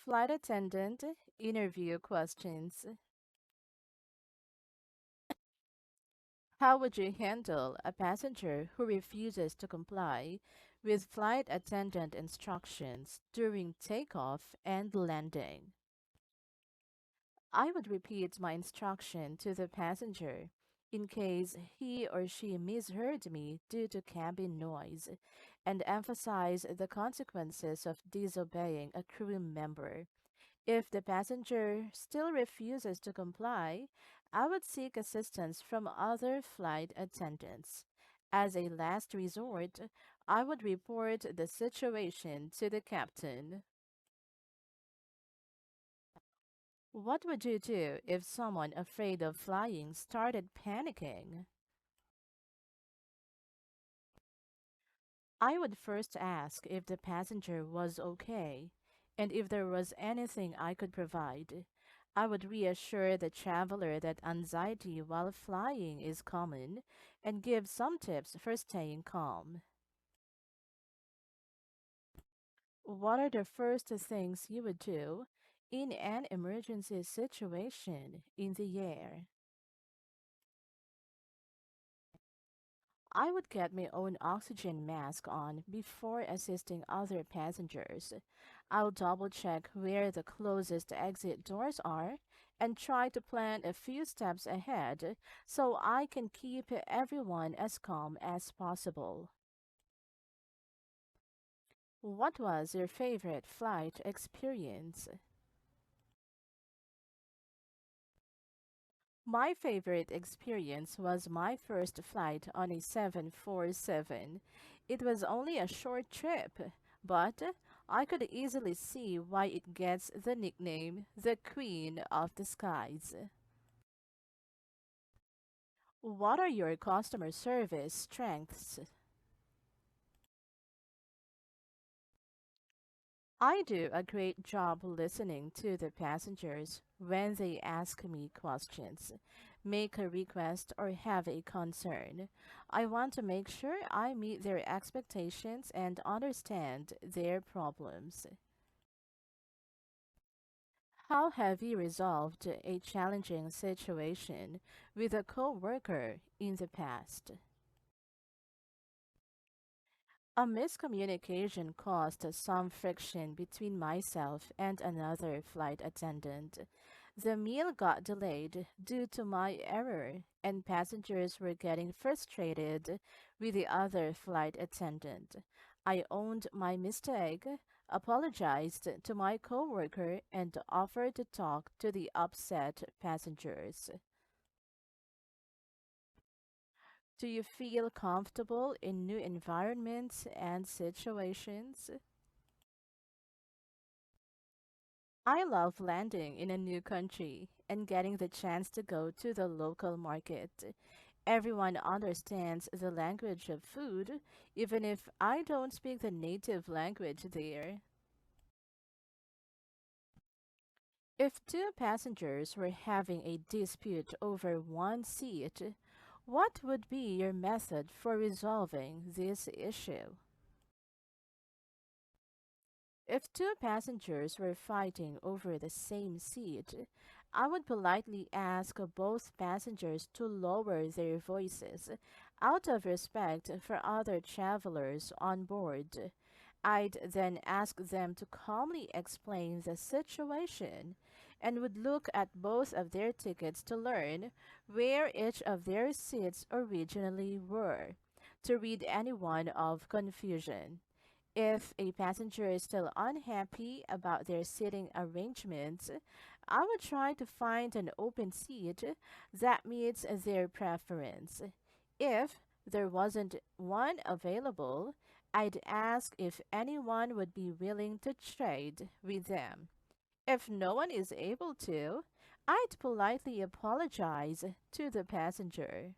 Flight attendant interview questions. How would you handle a passenger who refuses to comply with flight attendant instructions during takeoff and landing? I would repeat my instruction to the passenger in case he or she misheard me due to cabin noise and emphasize the consequences of disobeying a crew member. If the passenger still refuses to comply, I would seek assistance from other flight attendants. As a last resort, I would report the situation to the captain. What would you do if someone afraid of flying started panicking? I would first ask if the passenger was okay and if there was anything I could provide. I would reassure the traveler that anxiety while flying is common and give some tips for staying calm. What are the first things you would do in an emergency situation in the air? I would get my own oxygen mask on before assisting other passengers. I'll double check where the closest exit doors are and try to plan a few steps ahead so I can keep everyone as calm as possible. What was your favorite flight experience? My favorite experience was my first flight on a 747. It was only a short trip, but I could easily see why it gets the nickname the Queen of the Skies. What are your customer service strengths? I do a great job listening to the passengers when they ask me questions, make a request, or have a concern. I want to make sure I meet their expectations and understand their problems. How have you resolved a challenging situation with a coworker in the past? A miscommunication caused some friction between myself and another flight attendant. The meal got delayed due to my error, and passengers were getting frustrated with the other flight attendant. I owned my mistake, apologized to my coworker, and offered to talk to the upset passengers. Do you feel comfortable in new environments and situations? I love landing in a new country and getting the chance to go to the local market. Everyone understands the language of food, even if I don't speak the native language there. If two passengers were having a dispute over one seat, what would be your method for resolving this issue? If two passengers were fighting over the same seat, I would politely ask both passengers to lower their voices out of respect for other travelers on board. I'd then ask them to calmly explain the situation and would look at both of their tickets to learn where each of their seats originally were, to rid anyone of confusion. If a passenger is still unhappy about their seating arrangements, I would try to find an open seat that meets their preference. If there wasn't one available, I'd ask if anyone would be willing to trade with them. If no one is able to, I'd politely apologize to the passenger.